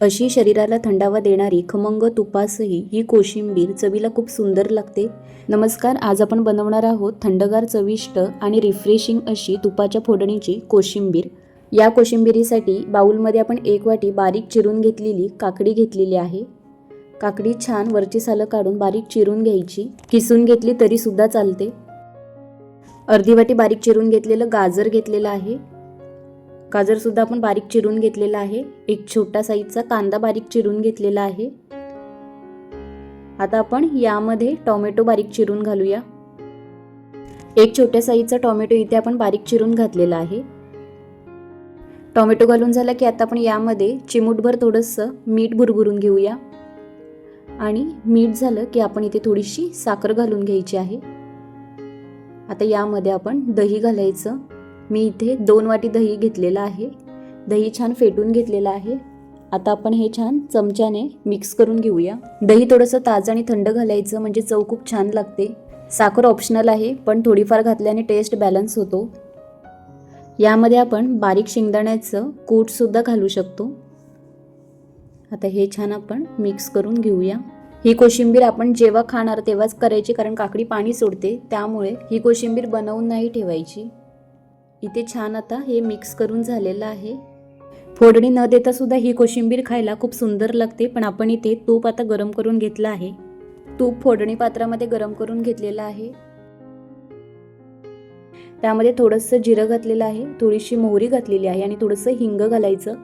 अशी शरीराला थंडावा देणारी खमंग तुपासही ही कोशिंबीर चवीला खूप सुंदर लागते। नमस्कार, आज आपण बनवणार आहोत थंडगार चविष्ट आणि रिफ्रेशिंग अशी तुपाच्या फोडणीची कोशिंबीर। या कोशिंबिरीसाठी बाउलमध्ये आपण 1 वाटी बारीक चिरून घेतलेली काकडी घेतलेली आहे। काकडी छान वरची सालं काढून बारीक चिरून घ्यायची, किसून घेतली तरी सुद्धा चालते। अर्धी वाटी बारीक चिरून घेतलेलं गाजर घेतलेलं आहे। गाजर सुद्धा आपण बारीक चिरून घेतलेला आहे। एक छोटा साईजचा कांदा बारीक चिरून घेतलेला आहे। आता आपण यामध्ये टोमॅटो बारीक चिरून घालूया। एक छोट्या साईजचा टोमॅटो इथे आपण बारीक चिरून घातलेला आहे। टोमॅटो घालून झाला की आता आपण यामध्ये चिमूटभर थोडंसं मीठ भुरभुरून घेऊया आणि मीठ झालं की आपण इथे थोडीशी साखर घालून घ्यायची आहे। आता यामध्ये आपण दही घालायचं। मी इथे 2 वाटी दही घेतलेला आहे। दही छान फेटून घेतलेला आहे। आता आपण हे छान चमच्याने मिक्स करून घेऊया। दही थोडंसं ताजं आणि थंड घालायचं म्हणजे चव खूप छान लागते। साखर ऑप्शनल आहे, पण थोडीफार घातल्याने टेस्ट बॅलन्स होतो। यामध्ये आपण बारीक शेंगदाण्याचं कूट सुद्धा घालू शकतो। आता हे छान आपण मिक्स करून घेऊया। ही कोशिंबीर आपण जेव्हा खाणार तेव्हाच करायची, कारण काकडी पाणी सोडते, त्यामुळे ही कोशिंबीर बनवून नाही ठेवायची। इथे छान आता हे मिक्स करून झालेलं आहे। फोडणी न देता सुद्धा ही कोशिंबीर खायला खूप सुंदर लागते, पण आपण इथे तूप आता गरम करून घेतलं आहे। तूप फोडणी पात्रामध्ये गरम करून घेतलेलं आहे। त्यामध्ये थोडंसं जिरं घातलेलं आहे, थोडीशी मोहरी घातलेली आहे आणि थोडंसं हिंग घालायचं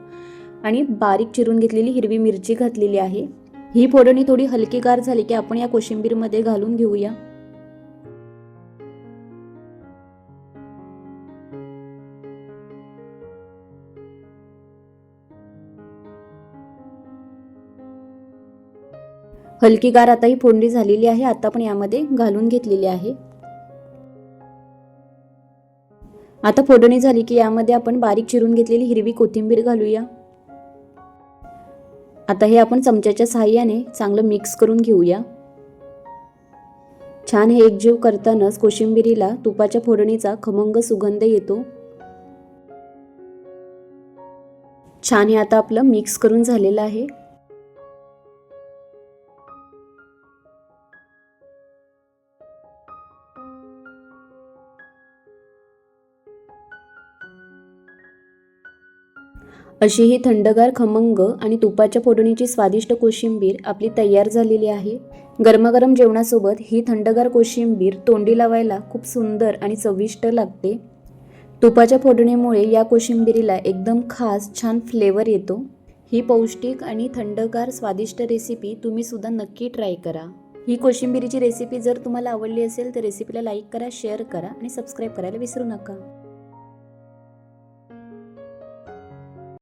आणि बारीक चिरून घेतलेली हिरवी मिरची घातलेली आहे। ही फोडणी थोडी हलकी गार झाली की आपण या कोशिंबीरमध्ये घालून घेऊया। हलकी गार आता ही फोडणी झालेली आहे। आता आपण यामध्ये घालून घेतलेली आहे। आता फोडणी झाली की यामध्ये आपण बारीक चिरून घेतलेली हिरवी कोथिंबीर घालूया। आता हे आपण चमच्याच्या सहाय्याने चांगलं मिक्स करून घेऊया। छान हे एकजीव करतानाच कोशिंबिरीला तुपाच्या फोडणीचा खमंग सुगंध येतो। छान हे आता आपलं मिक्स करून झालेलं आहे। अशी ही थंडगार खमंग आणि तुपाच्या फोडणीची स्वादिष्ट कोशिंबीर आपली तयार झालेली आहे। गरमागरम जेवणासोबत ही थंडगार कोशिंबीर तोंडी लावायला खूप सुंदर आणि चविष्ट लागते। तुपाच्या फोडणीमुळे या कोशिंबीरीला एकदम खास छान फ्लेवर येतो। ही पौष्टिक आणि थंडगार स्वादिष्ट रेसिपी तुम्ही सुद्धा नक्की ट्राय करा। ही कोशिंबीरीची रेसिपी जर तुम्हाला आवडली असेल तर रेसिपीला लाईक करा, शेअर करा आणि सबस्क्राईब करायला विसरू नका।